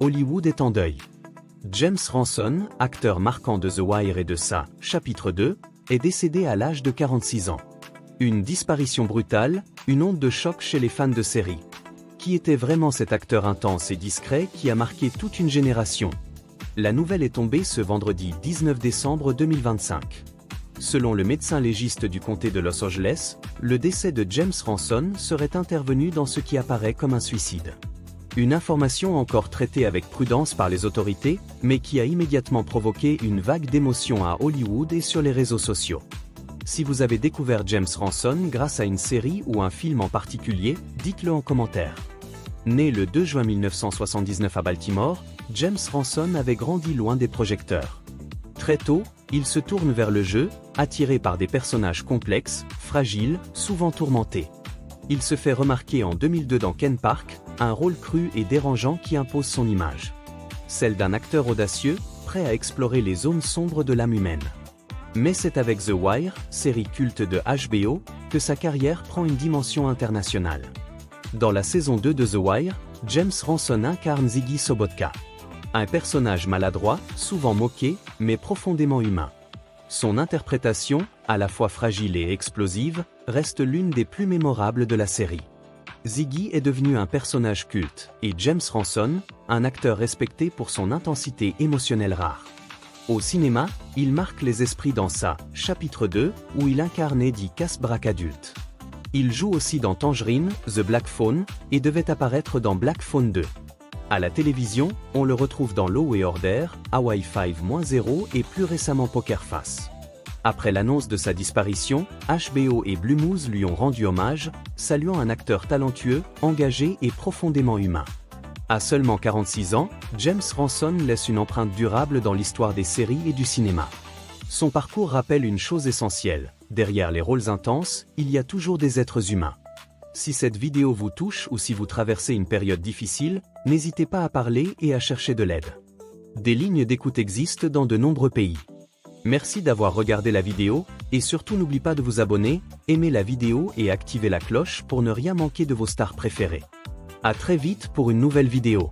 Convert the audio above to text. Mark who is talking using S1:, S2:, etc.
S1: Hollywood est en deuil. James Ranson, acteur marquant de The Wire et de Ça, chapitre 2, est décédé à l'âge de 46 ans. Une disparition brutale, une onde de choc chez les fans de série. Qui était vraiment cet acteur intense et discret qui a marqué toute une génération? La nouvelle est tombée ce vendredi 19 décembre 2025. Selon le médecin légiste du comté de Los Angeles, le décès de James Ranson serait intervenu dans ce qui apparaît comme un suicide. Une information encore traitée avec prudence par les autorités, mais qui a immédiatement provoqué une vague d'émotions à Hollywood et sur les réseaux sociaux. Si vous avez découvert James Ranson grâce à une série ou un film en particulier, dites-le en commentaire. Né le 2 juin 1979 à Baltimore, James Ranson avait grandi loin des projecteurs. Très tôt, il se tourne vers le jeu, attiré par des personnages complexes, fragiles, souvent tourmentés. Il se fait remarquer en 2002 dans Ken Park, un rôle cru et dérangeant qui impose son image. Celle d'un acteur audacieux, prêt à explorer les zones sombres de l'âme humaine. Mais c'est avec The Wire, série culte de HBO, que sa carrière prend une dimension internationale. Dans la saison 2 de The Wire, James Ranson incarne Ziggy Sobotka. Un personnage maladroit, souvent moqué, mais profondément humain. Son interprétation, à la fois fragile et explosive, reste l'une des plus mémorables de la série. Ziggy est devenu un personnage culte, et James Ranson, un acteur respecté pour son intensité émotionnelle rare. Au cinéma, il marque les esprits dans Ça, chapitre 2, où il incarne Eddie Kaspbrak adulte. Il joue aussi dans Tangerine, The Black Phone, et devait apparaître dans Black Phone 2. À la télévision, on le retrouve dans Law & Order, Hawaii 5-0 et plus récemment Poker Face. Après l'annonce de sa disparition, HBO et Blue Moose lui ont rendu hommage, saluant un acteur talentueux, engagé et profondément humain. À seulement 46 ans, James Ranson laisse une empreinte durable dans l'histoire des séries et du cinéma. Son parcours rappelle une chose essentielle, derrière les rôles intenses, il y a toujours des êtres humains. Si cette vidéo vous touche ou si vous traversez une période difficile, n'hésitez pas à parler et à chercher de l'aide. Des lignes d'écoute existent dans de nombreux pays. Merci d'avoir regardé la vidéo, et surtout n'oubliez pas de vous abonner, aimer la vidéo et activer la cloche pour ne rien manquer de vos stars préférées. À très vite pour une nouvelle vidéo.